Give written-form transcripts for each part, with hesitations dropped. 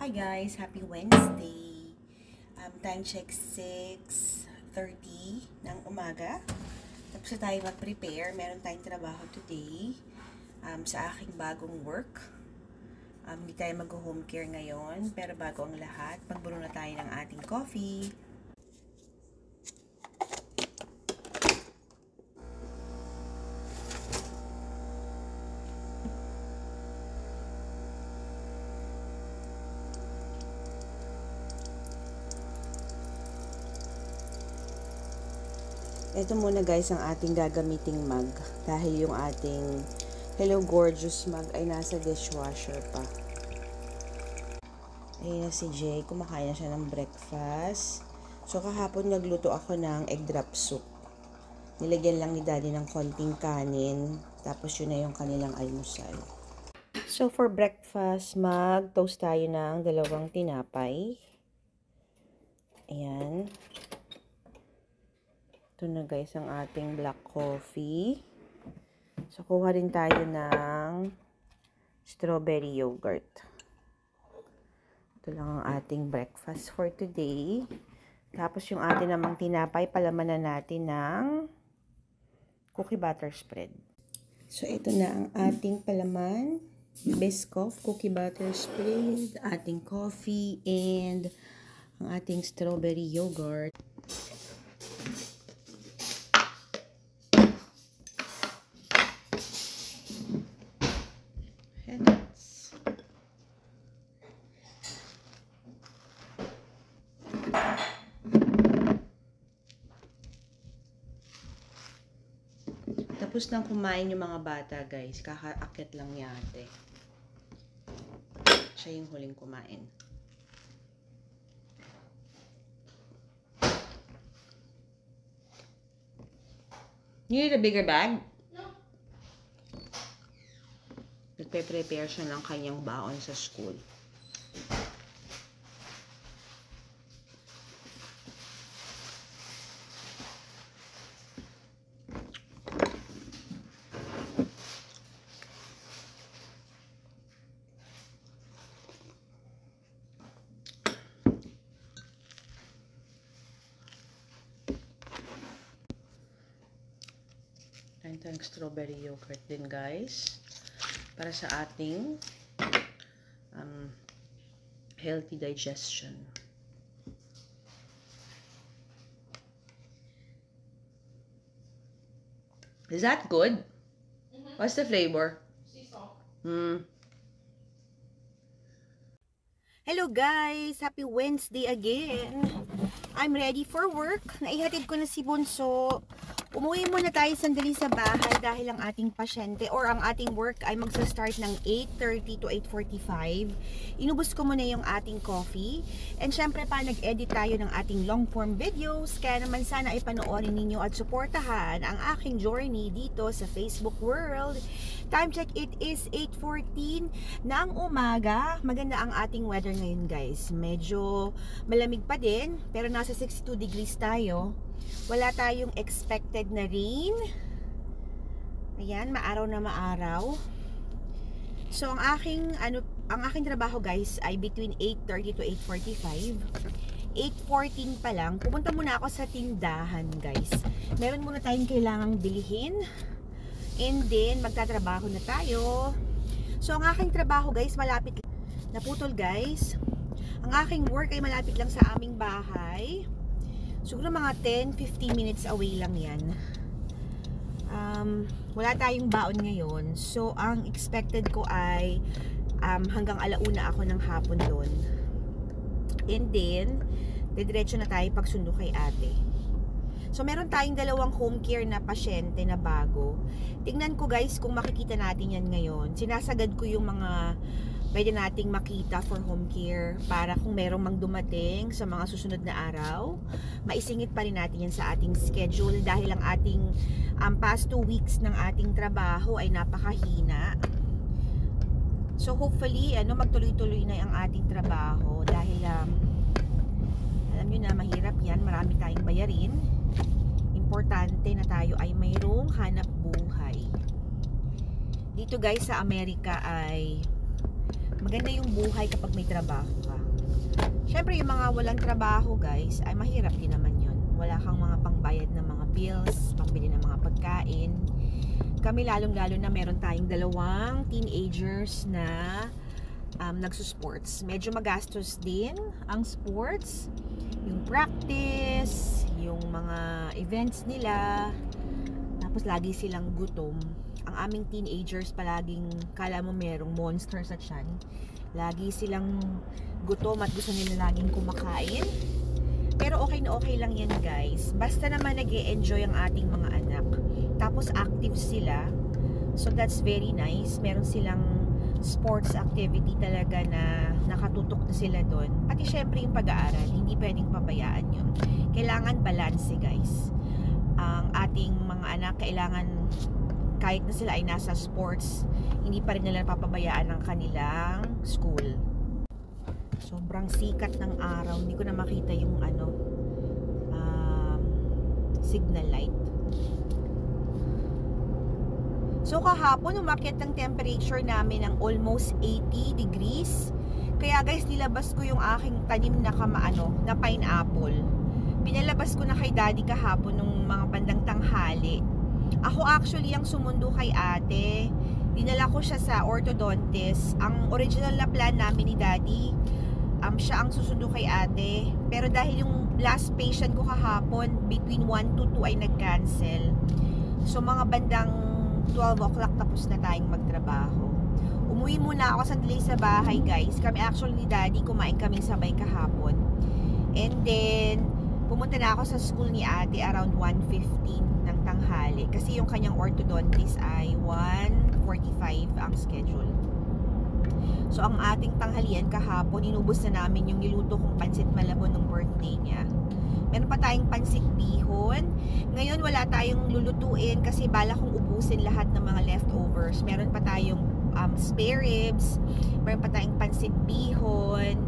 Hi guys, happy Wednesday. Time check 6:30 ng umaga. Tapos na tayo mag-prepare. Meron tayong trabaho today sa aking bagong work. Hindi tayo mag-home care ngayon, pero bago ang lahat, magbuno na tayo ng ating coffee. Ito muna guys ang ating gagamiting mug dahil yung ating Hello Gorgeous mug ay nasa dishwasher pa. Ayun na si Jay, kumakain na siya ng breakfast. So kahapon nagluto ako ng egg drop soup. Nilagyan lang ni Daddy ng konting kanin, tapos yun na yung kanilang almusal. So for breakfast, mag-toast tayo ng 2 tinapay. Ayan. Ito na guys ang ating black coffee. So, kuha rin tayo ng strawberry yogurt. Ito lang ang ating breakfast for today. Tapos yung ating namang tinapay, palamanan natin ng cookie butter spread. So, ito na ang ating palaman. Biscoff, cookie butter spread, ating coffee, and ang ating strawberry yogurt. Tapos nang kumain yung mga bata guys, kakaakyat lang ni ate. Siya yung huling kumain. You need a bigger bag? No. Nagpe-prepare siya ng kanyang baon sa school. Ito yung strawberry yogurt din guys, para sa ating healthy digestion. Is that good? What's the flavor? Sea salt. Hello guys! Happy Wednesday again! I'm ready for work. Naihatid ko na si Bunso. Umuwi muna tayo sandali sa bahay dahil ang ating pasyente or ang ating work ay magsa-start ng 8:30 to 8:45. Inubos ko muna yung ating coffee. And syempre pa, nag-edit tayo ng ating long form videos. Kaya naman sana ay panoorin ninyo at suportahan ang aking journey dito sa Facebook world. Time check, it is 8:14 ng umaga. Maganda ang ating weather ngayon guys. Medyo malamig pa din, pero nasa 62 degrees tayo. Wala tayong expected na rain. Ayan, maaraw na maaraw. So ang aking trabaho guys ay between 8:30 to 8:45. 8:14 pa lang, pupunta muna ako sa tindahan guys. Meron muna tayong kailangang bilihin. And then magtatrabaho na tayo. So ang aking trabaho guys, malapit. Naputol guys. Ang aking work ay malapit lang sa aming bahay. Siguro mga 10-15 minutes away lang yan. Wala tayong baon ngayon. So, ang expected ko ay hanggang 1:00 ako ng hapon doon. And then, didiretso na tayo pagsundo kay ate. So, meron tayong 2 home care na pasyente na bago. Tingnan ko guys kung makikita natin yan ngayon. Sinasagad ko yung mga pwede nating makita for home care para kung merong mang dumating sa mga susunod na araw, maisingit pa rin natin yan sa ating schedule dahil ang ating past 2 weeks ng ating trabaho ay napakahina. So hopefully magtuloy-tuloy na ang ating trabaho dahil alam nyo na mahirap yan, marami tayong bayarin. Importante na tayo ay mayroong hanap buhay. Dito guys sa Amerika ay maganda yung buhay kapag may trabaho ka. Syempre, yung mga walang trabaho, guys, ay mahirap din naman yun. Wala kang mga pangbayad ng mga bills, pambili ng mga pagkain. Kami lalong-lalo na meron tayong 2 teenagers na nagsusports. Medyo magastos din ang sports. Yung practice, yung mga events nila. Tapos lagi silang gutom. Ang aming teenagers palaging kala mo merong monster sa tiyan. Lagi silang gutom at gusto nila laging kumakain. Pero okay na okay lang yan, guys. Basta naman nag-e-enjoy ang ating mga anak. Tapos active sila. So that's very nice. Meron silang sports activity talaga na nakatutok na sila doon. Pati syempre yung pag-aaral. Hindi pwedeng pabayaan yun. Kailangan balance, guys. Ang ating mga anak kailangan, kahit na sila ay nasa sports, hindi pa rin nila papabayaan ang kanilang school. Sobrang sikat ng araw, hindi ko na makita yung signal light. So kahapon umakyat ang temperature namin ng almost 80 degrees. Kaya guys, nilabas ko yung aking tanim na na pineapple. Pinalabas ko na kay daddy kahapon nung mga bandang tanghali. Ako actually ang sumundo kay ate. Dinala ko siya sa orthodontist. Ang original na plan namin ni daddy, siya ang susundo kay ate. Pero dahil yung last patient ko kahapon, between 1 to 2 ay nag-cancel. So mga bandang 12 o'clock tapos na tayong magtrabaho. Umuwi muna ako sandali sa bahay, guys. Kami actually ni daddy, kumain kami sabay kahapon. And then pumunta na ako sa school ni ate around 1:15 ng tanghali. Kasi yung kanyang orthodontist ay 1:45 ang schedule. So ang ating tanghalian kahapon, inubos na namin yung niluto kong pansit malabon ng birthday niya. Meron pa tayong pansit bihon. Ngayon wala tayong lulutuin kasi bala kong ubusin lahat ng mga leftovers. Meron pa tayong spare ribs. Meron pa tayong pansit bihon.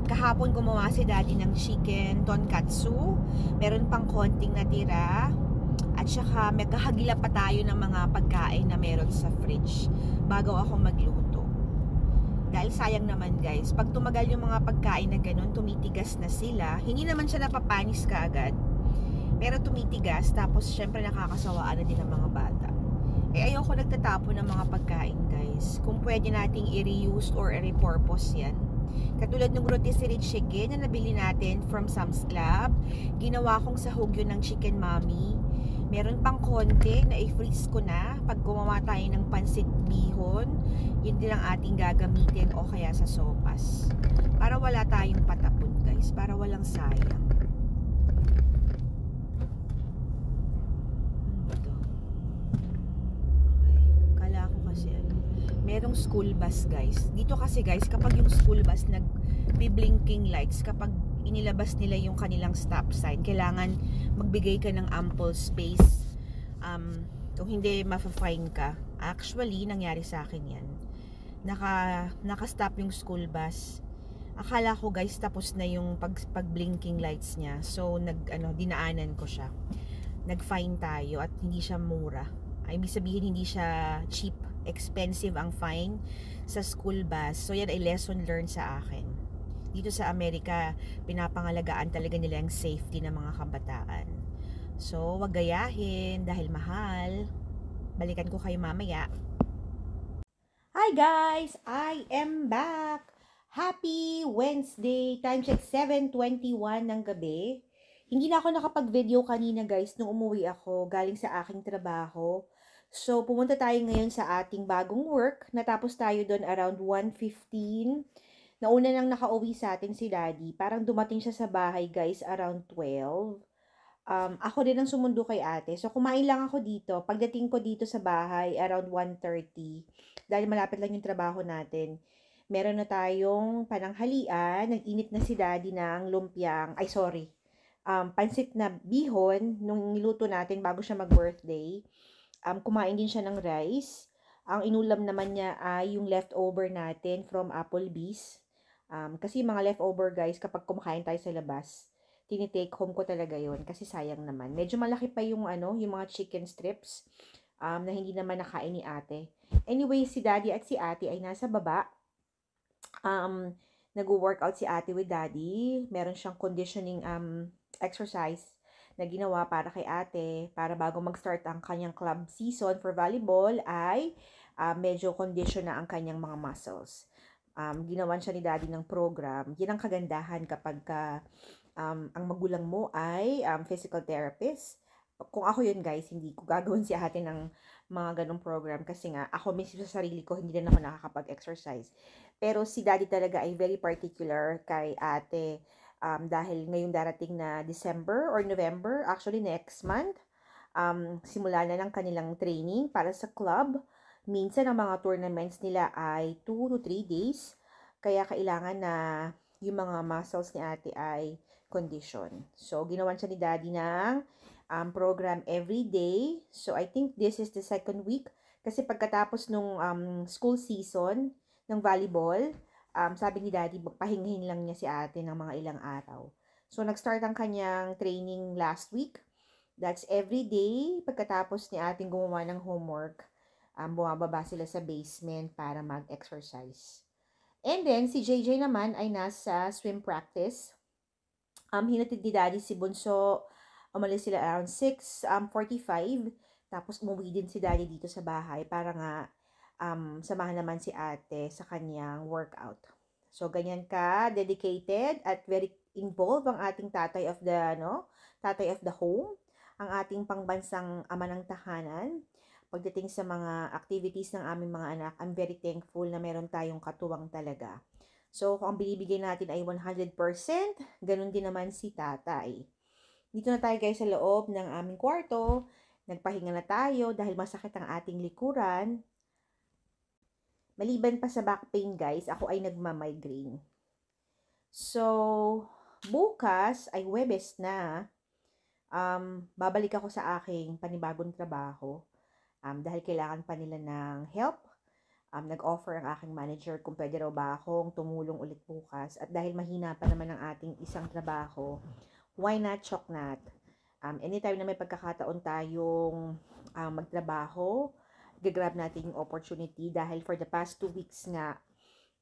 Kahapon gumawa si daddy ng chicken tonkatsu. Meron pang konting natira. At saka magkahagila pa tayo ng mga pagkain na meron sa fridge bago ako magluto. Dahil sayang naman, guys, pag tumagal yung mga pagkain na ganun, tumitigas na sila. Hindi naman siya napapanis kaagad, pero tumitigas. Tapos syempre nakakasawaan na din ang mga bata. Ayoko nagtatapon ng mga pagkain, guys. Kung pwede nating i-reuse or i-repurpose yan. Katulad ng rotisserie chicken na nabili natin from Sam's Club. Ginawa kong sahog yun ng chicken mommy. Meron pang konti na i-freeze ko na pag gumawa tayo ng pansit bihon. Yun din ang ating gagamitin o kaya sa sopas. Para wala tayong patapon, guys. Para walang sayang. Ito. Okay. Kala ko kasi merong school bus, guys. Dito kasi, guys, kapag yung school bus nag-blinking lights, kapag inilabas nila yung kanilang stop sign, kailangan magbigay ka ng ample space. Kung hindi, mafa-fine ka. Actually, nangyari sa akin yan. Naka-stop yung school bus. Akala ko, guys, tapos na yung pag-blinking lights niya. So, dinaanan ko siya. Nag-fine tayo at hindi siya mura. Ibig sabihin, hindi siya cheap. Expensive ang fine sa school bus. So, yan ay lesson learned sa akin. Dito sa Amerika, pinapangalagaan talaga nila ang safety ng mga kabataan. So, wag gayahin dahil mahal. Balikan ko kayo mamaya. Hi guys! I am back! Happy Wednesday! Time check 7:21 ng gabi. Hindi na ako nakapag-video kanina, guys, nung umuwi ako galing sa aking trabaho. So, pumunta tayo ngayon sa ating bagong work. Natapos tayo doon around 1:15. Nauna nang nakauwi sa atin si daddy. Parang dumating siya sa bahay, guys, around 12. Ako din ang sumundo kay ate. So, kumain lang ako dito. Pagdating ko dito sa bahay, around 1:30. Dahil malapit lang yung trabaho natin. Meron na tayong pananghalian. Nag-init na si daddy ng pansit na bihon nung niluto natin bago siya mag-birthday. Kumain din siya ng rice. Ang inulam naman niya ay yung leftover natin from Applebee's. Kasi mga leftover, guys, kapag kumakain tayo sa labas, tinitake home ko talaga yon kasi sayang naman. Medyo malaki pa yung yung mga chicken strips na hindi naman nakain ni ate. Anyway, si daddy at si ate ay nasa baba. um, nag-workout si ate with daddy. Meron siyang conditioning exercise na ginawa para kay ate, para bago mag-start ang kanyang club season for volleyball ay medyo condition na ang kanyang mga muscles. Ginawan siya ni daddy ng program. Yan ang kagandahan kapag ang magulang mo ay physical therapist. Kung ako yun guys, hindi ko gagawin si ate ng mga ganong program kasi nga ako mismo sa sarili ko hindi rin ako nakakapag-exercise. Pero si daddy talaga ay very particular kay ate dahil ngayong darating na December or November, actually next month, simula na ng kanilang training para sa club. Minsan ang mga tournaments nila ay 2 to 3 days. Kaya kailangan na yung mga muscles ni ate ay condition. So, ginawan siya ni daddy ng program every day. So, I think this is the second week. Kasi pagkatapos nung school season ng volleyball, sabi ni daddy, magpahingahin lang niya si ate ng mga ilang araw. So, nag-start ang kanyang training last week. That's every day. Pagkatapos ni ating gumawa ng homework, bumababa sila sa basement para mag-exercise. And then, si JJ naman ay nasa swim practice. Hinatid ni daddy si Bunso. Umalis sila around 6:45. Tapos umuwi din si daddy dito sa bahay para nga samahan naman si ate sa kanyang workout. So, ganyan ka, dedicated at very involved ang ating tatay of the home, ang ating pangbansang ama ng tahanan. Pagdating sa mga activities ng aming mga anak, I'm very thankful na meron tayong katuwang talaga. So, kung ang binibigay natin ay 100%, ganun din naman si tatay. Dito na tayo guys sa loob ng aming kwarto. Nagpahinga na tayo dahil masakit ang ating likuran. Maliban pa sa back pain guys, ako ay nagmamigraine. So, bukas ay Huwebes na. Babalik ako sa aking panibagong trabaho. Dahil kailangan pa nila ng help, nag-offer ang aking manager kung pwede raw ba akong tumulong ulit bukas. At dahil mahina pa naman ang ating isang trabaho, why not choknat? Anytime na may pagkakataon tayong magtrabaho, gagrab natin yung opportunity dahil for the past 2 weeks nga,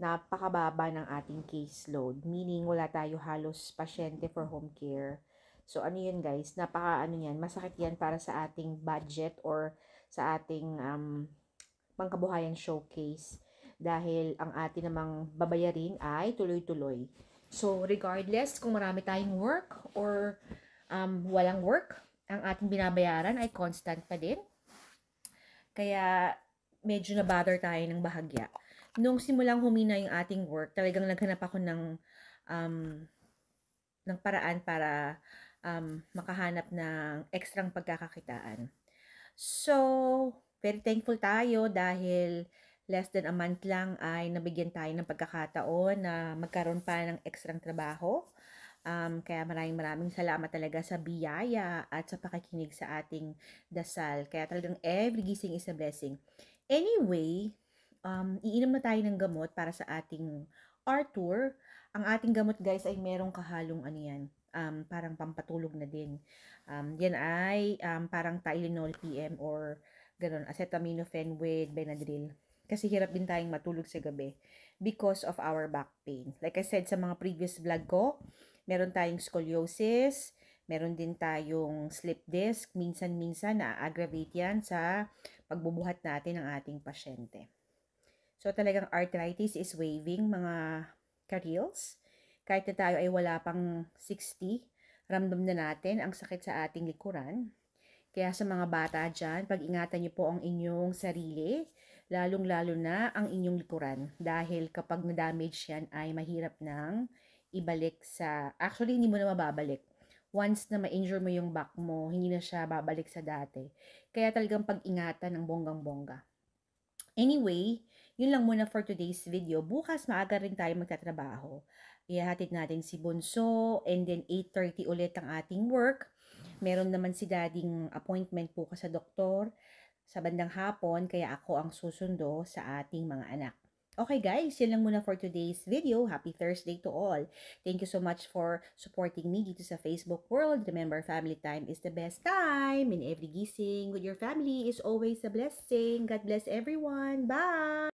napakababa ng ating caseload. Meaning, wala tayo halos pasyente for home care. So, ano yun guys? Masakit yan para sa ating budget or sa ating pangkabuhayan showcase dahil ang atin namang babayarin ay tuloy-tuloy. So, regardless kung marami tayong work or walang work, ang ating binabayaran ay constant pa din. Kaya, medyo na-bother tayo ng bahagya. Nung simulang humina yung ating work, talagang naghanap ako ng paraan para makahanap ng ekstrang pagkakakitaan. So, very thankful tayo dahil less than a month lang ay nabigyan tayo ng pagkakataon na magkaroon pa ng ekstrang trabaho. Kaya maraming salamat talaga sa biyaya at sa pakikinig sa ating dasal. Kaya talagang every gising is a blessing. Anyway, iinom na tayo ng gamot para sa ating Arthur. Ang ating gamot guys ay merong kahalong parang pampatulog na din. Yan ay parang Tylenol PM or ganun, acetaminophen with Benadryl. Kasi hirap din tayong matulog sa gabi because of our back pain. Like I said sa mga previous vlog ko, meron tayong scoliosis, meron din tayong slip disc. Minsan-minsan na-aggravate yan sa pagbubuhat natin ng ating pasyente. So talagang arthritis is waving mga ka-reels. Kahit na tayo ay wala pang 60, ramdam na natin ang sakit sa ating likuran. Kaya sa mga bata dyan, pag-ingatan niyo po ang inyong sarili, lalong-lalo na ang inyong likuran. Dahil kapag na-damage yan ay mahirap nang ibalik sa, actually hindi mo na mababalik. Once na ma-injure mo yung back mo, hindi na siya babalik sa dati. Kaya talagang pag-ingatan ng bonggang-bongga. Anyway, yun lang muna for today's video. Bukas maaga rin tayo magtatrabaho. Ihahatid natin si Bunso and then 8:30 ulit ang ating work. Meron naman si dading appointment po sa doktor sa bandang hapon kaya ako ang susundo sa ating mga anak. Okay guys, yun lang muna for today's video. Happy Thursday to all. Thank you so much for supporting me dito sa Facebook world. Remember, family time is the best time. And every gising with your family is always a blessing. God bless everyone. Bye!